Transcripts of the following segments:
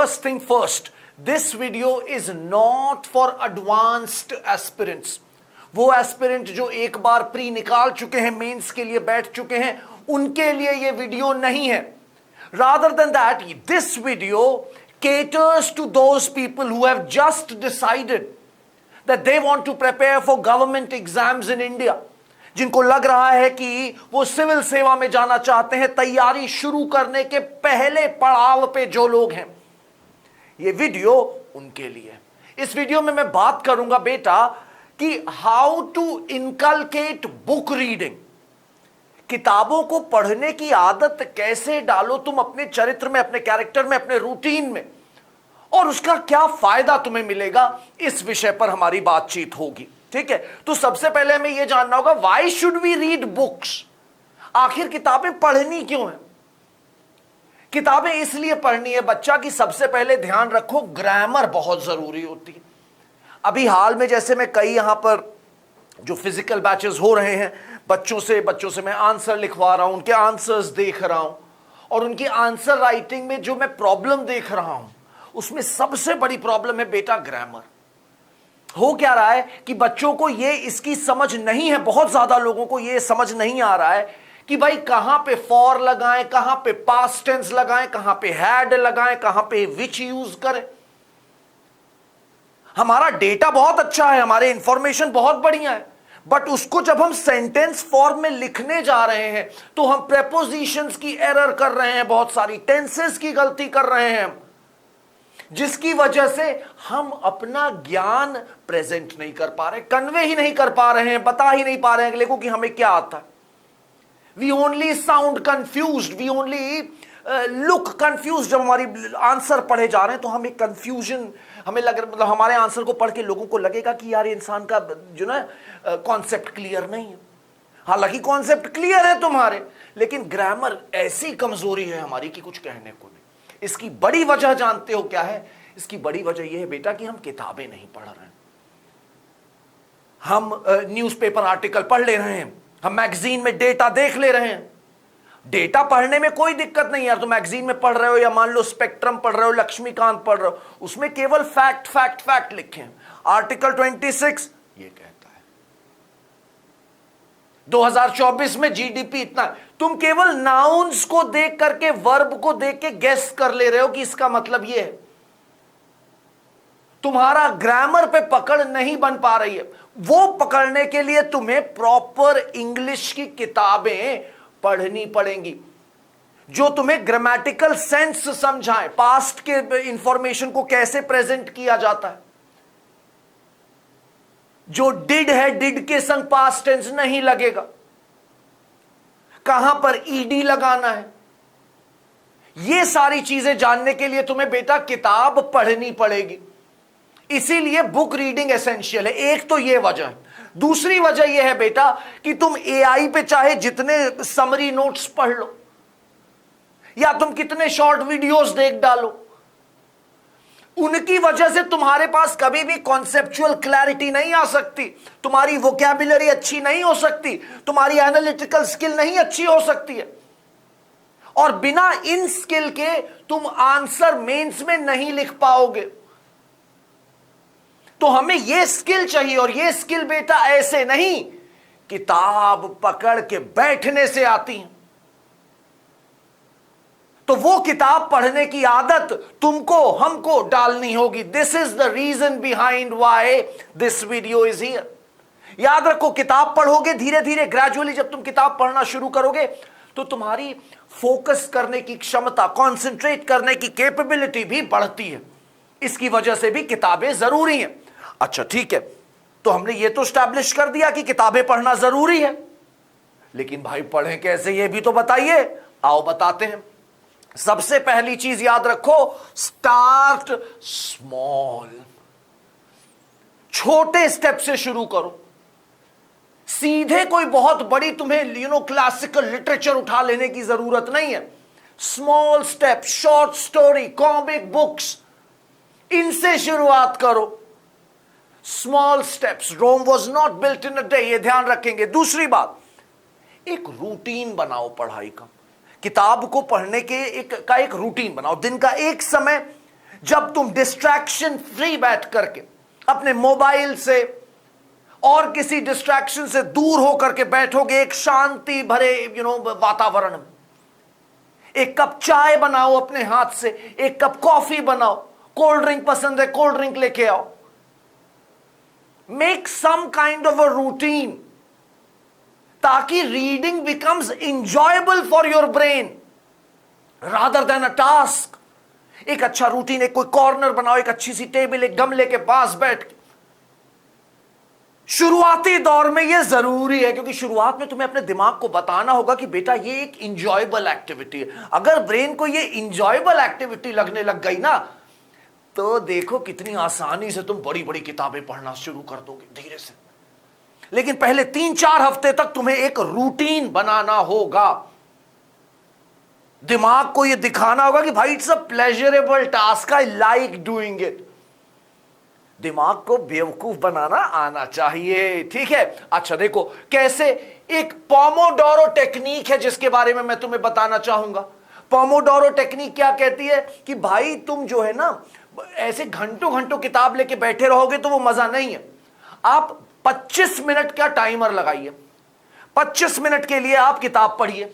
first thing first, this video is not for advanced aspirants. वो aspirant जो एक बार pre निकाल चुके हैं, मेंस के लिए बैठ चुके हैं, उनके लिए ये वीडियो नहीं है. Rather than that, this video caters to those people who have just decided that they want to prepare for government exams in India. जिनको लग रहा है कि वो सिविल सेवा में जाना चाहते हैं, तैयारी शुरू करने के पहले पड़ाव पे जो लोग हैं, ये वीडियो उनके लिए. इस वीडियो में मैं बात करूंगा बेटा कि how to inculcate book reading. किताबों को पढ़ने की आदत कैसे डालो तुम अपने चरित्र में, अपने कैरेक्टर में, अपने रूटीन में, और उसका क्या फायदा तुम्हें मिलेगा, इस विषय पर हमारी बातचीत होगी. ठीक है, तो सबसे पहले हमें यह जानना होगा, why should we read books. आखिर किताबें पढ़नी क्यों है? किताबें इसलिए पढ़नी है बच्चा कि सबसे पहले ध्यान रखो, ग्रामर बहुत जरूरी होती है. अभी हाल में जैसे मैं कई यहां पर जो फिजिकल बैचेस हो रहे हैं, बच्चों से मैं आंसर लिखवा रहा हूं, उनके आंसर्स देख रहा हूं, और उनकी आंसर राइटिंग में जो मैं प्रॉब्लम देख रहा हूं, उसमें सबसे बड़ी प्रॉब्लम है बेटा ग्रामर. हो क्या रहा है कि बच्चों को ये इसकी समझ नहीं है, बहुत ज्यादा लोगों को ये समझ नहीं आ रहा है कि भाई कहां पे फॉर लगाएं, कहां पे पास्ट टेंस लगाएं, कहां पे हैड लगाएं, कहां पे विच यूज करें. हमारा डेटा बहुत अच्छा है, हमारे इंफॉर्मेशन बहुत बढ़िया है, बट उसको जब हम सेंटेंस फॉर्म में लिखने जा रहे हैं तो हम प्रेपोजिशंस की एरर कर रहे हैं, बहुत सारी टेंसेस की गलती कर रहे हैं, जिसकी वजह से हम अपना ज्ञान प्रेजेंट नहीं कर पा रहे, कन्वे ही नहीं कर पा रहे हैं, बता ही नहीं पा रहे हैं अगले को कि हमें क्या आता है. We only sound confused, we only look confuse. जब हमारी आंसर पढ़े जा रहे हैं तो हमें कंफ्यूजन, हमें लग, मतलब हमारे आंसर को पढ़ के लोगों को लगेगा कि यार इंसान का जो ना कॉन्सेप्ट क्लियर नहीं है. हालांकि कॉन्सेप्ट क्लियर है तुम्हारे, लेकिन ग्रामर ऐसी कमजोरी है हमारी कि कुछ कहने को नहीं. इसकी बड़ी वजह जानते हो क्या है? इसकी बड़ी वजह यह है बेटा कि हम किताबें नहीं पढ़ रहे हैं. हम न्यूज़पेपर आर्टिकल पढ़ ले रहे हैं, हम मैगजीन में डेटा देख ले रहे हैं. डेटा पढ़ने में कोई दिक्कत नहीं यार, तो मैगजीन में पढ़ रहे हो या मान लो स्पेक्ट्रम पढ़ रहे हो, लक्ष्मीकांत पढ़ रहे हो, उसमें केवल फैक्ट फैक्ट फैक्ट लिखे हैं. आर्टिकल 26 ये कहता है 2024 में जीडीपी इतना. तुम केवल नाउन्स को देख करके, वर्ब को देख के गेस कर ले रहे हो कि इसका मतलब ये है. तुम्हारा ग्रामर पे पकड़ नहीं बन पा रही है. वो पकड़ने के लिए तुम्हें प्रॉपर इंग्लिश की किताबें पढ़नी पड़ेंगी, जो तुम्हें ग्रामेटिकल सेंस समझाएं, पास्ट के इंफॉर्मेशन को कैसे प्रेजेंट किया जाता है. जो डिड है, डिड के संग पास्ट टेंस नहीं लगेगा, कहां पर ईडी लगाना है. ये सारी चीजें जानने के लिए तुम्हें बेटा किताब पढ़नी पड़ेगी. इसीलिए बुक रीडिंग एसेंशियल है. एक तो यह वजह है. दूसरी वजह यह है बेटा कि तुम एआई पे चाहे जितने समरी नोट्स पढ़ लो, या तुम कितने शॉर्ट वीडियोस देख डालो, उनकी वजह से तुम्हारे पास कभी भी कॉन्सेप्चुअल क्लैरिटी नहीं आ सकती, तुम्हारी वोकैबुलरी अच्छी नहीं हो सकती, तुम्हारी एनालिटिकल स्किल नहीं अच्छी हो सकती है, और बिना इन स्किल के तुम आंसर मेंस में नहीं लिख पाओगे. तो हमें यह स्किल चाहिए, और यह स्किल बेटा ऐसे नहीं किताब पकड़ के बैठने से आती है. तो वो किताब पढ़ने की आदत तुमको, हमको डालनी होगी. This is the reason behind why this video is here. याद रखो, किताब पढ़ोगे धीरे धीरे, ग्रेजुअली जब तुम किताब पढ़ना शुरू करोगे तो तुम्हारी फोकस करने की क्षमता, कॉन्सेंट्रेट करने की कैपेबिलिटी भी बढ़ती है. इसकी वजह से भी किताबें जरूरी हैं. अच्छा ठीक है, तो हमने ये तो स्टैब्लिश कर दिया कि किताबें पढ़ना जरूरी है, लेकिन भाई पढ़ें कैसे ये भी तो बताइए. आओ बताते हैं. सबसे पहली चीज याद रखो, स्टार्ट स्मॉल. छोटे स्टेप से शुरू करो. सीधे कोई बहुत बड़ी तुम्हें क्लासिकल लिटरेचर उठा लेने की जरूरत नहीं है. Small step, short story, comic books, इनसे शुरुआत करो. Small steps. Rome was not built in a day, ये ध्यान रखेंगे. दूसरी बात, एक रूटीन बनाओ पढ़ाई का. किताब को पढ़ने के एक रूटीन बनाओ. दिन का एक समय जब तुम डिस्ट्रैक्शन फ्री बैठ करके अपने मोबाइल से और किसी डिस्ट्रैक्शन से दूर होकर के बैठोगे एक शांति भरे वातावरण में, एक कप चाय बनाओ अपने हाथ से, एक कप कॉफी बनाओ, कोल्ड ड्रिंक पसंद है कोल्ड ड्रिंक लेके आओ, make some kind of a routine ताकि reading becomes enjoyable for your brain rather than a task. एक अच्छा रूटीन, एक कोई कॉर्नर बनाओ, एक अच्छी सी टेबल, एक गमले के पास बैठ के। शुरुआती दौर में यह जरूरी है क्योंकि शुरुआत में तुम्हें अपने दिमाग को बताना होगा कि बेटा ये एक इंजॉयबल एक्टिविटी है। अगर ब्रेन को ये इंजॉयबल एक्टिविटी लगने लग गई ना तो देखो कितनी आसानी से तुम बड़ी बड़ी किताबें पढ़ना शुरू कर दोगे धीरे से। लेकिन पहले 3-4 हफ्ते तक तुम्हें एक रूटीन बनाना होगा, दिमाग को यह दिखाना होगा कि भाई it's a pleasurable task, I like doing it. दिमाग को बेवकूफ बनाना आना चाहिए, ठीक है। अच्छा देखो कैसे, एक पोमोडोरो टेक्निक है जिसके बारे में मैं तुम्हें बताना चाहूंगा। पोमोडोरो टेक्निक क्या कहती है कि भाई तुम जो है ना ऐसे घंटों घंटों किताब लेके बैठे रहोगे तो वो मजा नहीं है। आप 25 मिनट का टाइमर लगाइए, 25 मिनट के लिए आप किताब पढ़िए,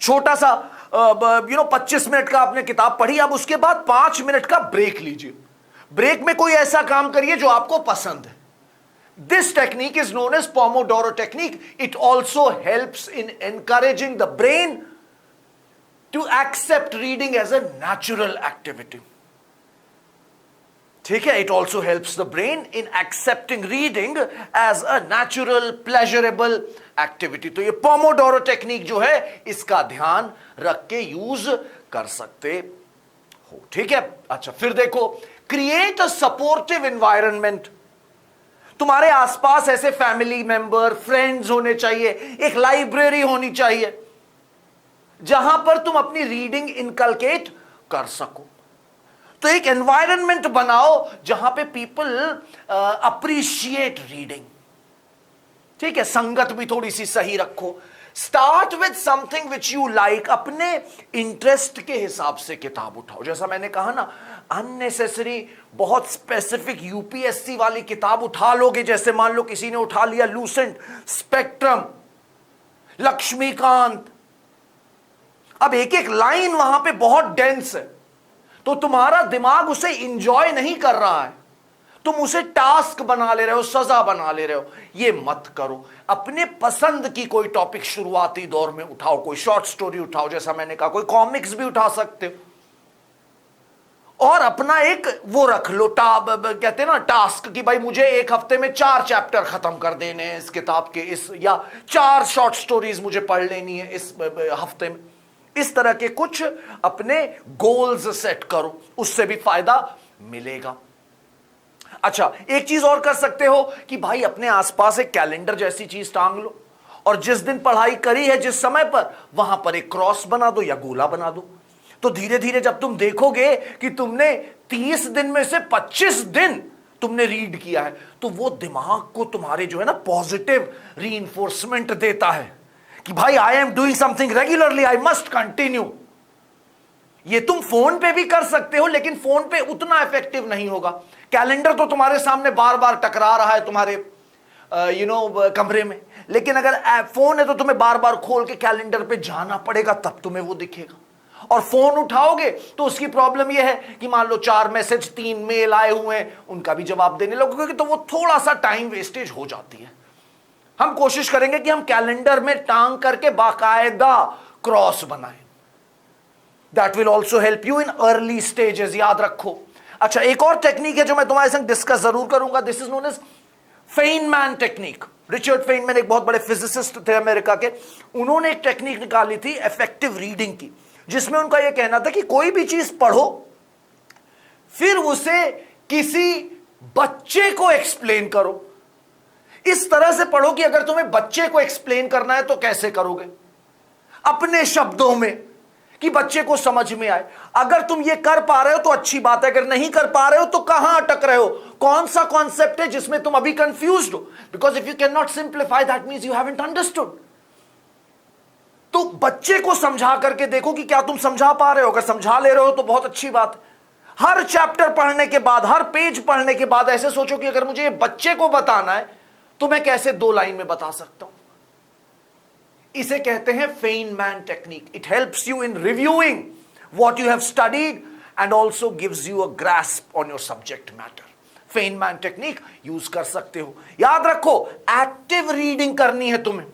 छोटा सा 25 मिनट का आपने किताब पढ़ी। अब उसके बाद 5 मिनट का ब्रेक लीजिए, ब्रेक में कोई ऐसा काम करिए जो आपको पसंद है। This technique is known as pomodoro technique. It also helps in encouraging the brain to accept reading as a natural activity, ठीक है। It also helps the brain in accepting reading as a natural pleasurable activity. तो ये Pomodoro technique जो है इसका ध्यान रख के यूज कर सकते हो, ठीक है। अच्छा फिर देखो, क्रिएट अ सपोर्टिव एनवायरनमेंट। तुम्हारे आसपास ऐसे फैमिली मेंबर, फ्रेंड्स होने चाहिए, एक लाइब्रेरी होनी चाहिए जहां पर तुम अपनी रीडिंग इनकलकेट कर सको। तो एक एनवायरनमेंट बनाओ जहां पे पीपल अप्रिशिएट रीडिंग, ठीक है। संगत भी थोड़ी सी सही रखो। Start with something which you like. अपने इंटरेस्ट के हिसाब से किताब उठाओ। जैसा मैंने कहा ना, अननेसेसरी बहुत स्पेसिफिक यूपीएससी वाली किताब उठा लोगे, जैसे मान लो किसी ने उठा लिया लूसेंट, स्पेक्ट्रम, लक्ष्मीकांत। अब एक एक लाइन वहां पे बहुत डेंस है तो तुम्हारा दिमाग उसे इंजॉय नहीं कर रहा है, तुम उसे टास्क बना ले रहे हो, सजा बना ले रहे हो। ये मत करो। अपने पसंद की कोई टॉपिक शुरुआती दौर में उठाओ, कोई शॉर्ट स्टोरी उठाओ, जैसा मैंने कहा, कोई कॉमिक्स भी उठा सकते हो। और अपना एक वो रख लो, कहते हैं ना टास्क, कि भाई मुझे एक हफ्ते में 4 चैप्टर खत्म कर देने हैं इस किताब के, इस या 4 शॉर्ट स्टोरीज मुझे पढ़ लेनी है इस हफ्ते में। इस तरह के कुछ अपने गोल्स सेट करो, उससे भी फायदा मिलेगा। अच्छा एक चीज और कर सकते हो कि भाई अपने आसपास एक कैलेंडर जैसी चीज टांग लो और जिस दिन पढ़ाई करी है जिस समय पर, वहां पर एक क्रॉस बना दो या गोला बना दो। तो धीरे धीरे जब तुम देखोगे कि तुमने 30 दिन में से 25 दिन तुमने रीड किया है, तो वो दिमाग को तुम्हारे जो है ना पॉजिटिव रीइंफोर्समेंट देता है कि भाई I am doing something regularly, I must continue. ये तुम फोन पे भी कर सकते हो लेकिन फोन पे उतना इफेक्टिव नहीं होगा। कैलेंडर तो तुम्हारे सामने बार बार टकरा रहा है तुम्हारे कमरे में, लेकिन अगर फोन है तो तुम्हें बार बार खोल के कैलेंडर पे जाना पड़ेगा, तब तुम्हें वो दिखेगा। और फोन उठाओगे तो उसकी प्रॉब्लम यह है कि मान लो 4 मैसेज 3 मेल आए हुए हैं, उनका भी जवाब देने लगोगे तो वो थोड़ा सा टाइम वेस्टेज हो जाती है। हम कोशिश करेंगे कि हम कैलेंडर में टांग करके बाकायदा क्रॉस बनाएं। That will also help you in early stages, याद रखो। अच्छा एक और टेक्निक है जो मैं तुम्हारे संग डिस्कस जरूर करूंगा, this is known as Feynman technique. Richard Feynman एक बहुत बड़े फिजिसिस्ट थे अमेरिका के, उन्होंने एक टेक्निक निकाली थी इफेक्टिव रीडिंग की, जिसमें उनका यह कहना था कि कोई भी चीज पढ़ो फिर उसे किसी बच्चे को एक्सप्लेन करो। इस तरह से पढ़ो कि अगर तुम्हें बच्चे को एक्सप्लेन करना है तो कैसे करोगे, अपने शब्दों में, कि बच्चे को समझ में आए। अगर तुम ये कर पा रहे हो तो अच्छी बात है, अगर नहीं कर पा रहे हो तो कहां अटक रहे हो, कौन सा कॉन्सेप्ट है जिसमें तुम अभी कंफ्यूज्ड हो। Because if you can not simplify that means you haven't understood. तो बच्चे को समझा करके देखो कि क्या तुम समझा पा रहे हो, अगर समझा ले रहे हो तो बहुत अच्छी बात है। हर चैप्टर पढ़ने के बाद, हर पेज पढ़ने के बाद ऐसे सोचो कि अगर मुझे ये बच्चे को बताना है तो मैं कैसे 2 लाइन में बता सकता हूं। इसे कहते हैं Feynman technique. It helps you in reviewing what you have studied and also gives you a grasp on your subject matter. Feynman technique use कर सकते हो। याद रखो, एक्टिव रीडिंग करनी है तुम्हें।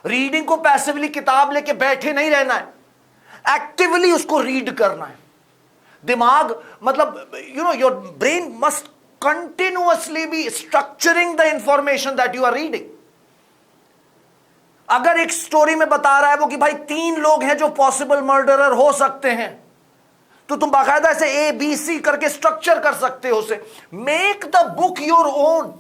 रीडिंग को पैसिवली किताब लेके बैठे नहीं रहना है, एक्टिवली उसको रीड करना है। दिमाग मतलब your brain must continuously be structuring the information that you are reading. अगर एक स्टोरी में बता रहा है वो कि भाई 3 लोग हैं जो पॉसिबल मर्डरर हो सकते हैं, तो तुम बाकायदा ऐसे ABC करके स्ट्रक्चर कर सकते हो उसे। Make the book your own.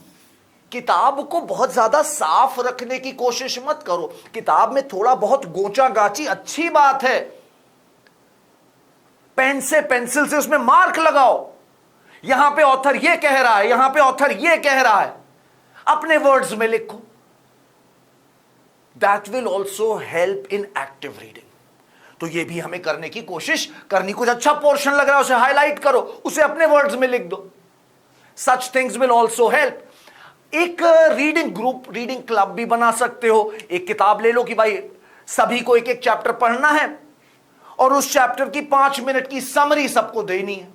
किताब को बहुत ज्यादा साफ रखने की कोशिश मत करो। किताब में थोड़ा बहुत गोचा गाची अच्छी बात है, पेन से पेंसिल से उसमें मार्क लगाओ, यहां पे ऑथर ये कह रहा है, यहां पे ऑथर ये कह रहा है, अपने वर्ड्स में लिखो। That will also help in active reading. तो ये भी हमें करने की कोशिश करनी। कुछ अच्छा पोर्शन लग रहा है उसे हाईलाइट करो, उसे अपने वर्ड्स में लिख दो। Such things will also help. एक रीडिंग ग्रुप, रीडिंग क्लब भी बना सकते हो। एक किताब ले लो कि भाई सभी को एक एक चैप्टर पढ़ना है और उस चैप्टर की 5 मिनट की समरी सबको देनी है।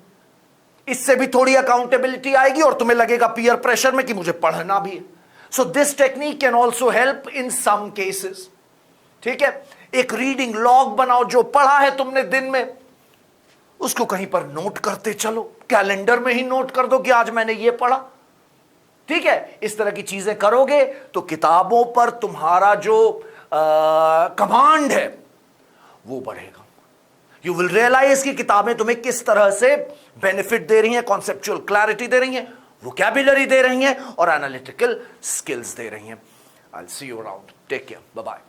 इससे भी थोड़ी अकाउंटेबिलिटी आएगी और तुम्हें लगेगा पीयर प्रेशर में कि मुझे पढ़ना भी है। So this technique can also help in some cases. ठीक है, एक रीडिंग लॉग बनाओ, जो पढ़ा है तुमने दिन में उसको कहीं पर नोट करते चलो, कैलेंडर में ही नोट कर दो कि आज मैंने ये पढ़ा। ठीक है, इस तरह की चीजें करोगे तो किताबों पर तुम्हारा जो कमांड है वो बढ़ेगा। यू विल रियलाइज कि किताबें तुम्हें किस तरह से बेनिफिट दे रही हैं, कॉन्सेप्चुअल क्लैरिटी दे रही हैं, वोकैबुलरी दे रही हैं और एनालिटिकल स्किल्स दे रही हैं। I will see you around. Take care, bye bye.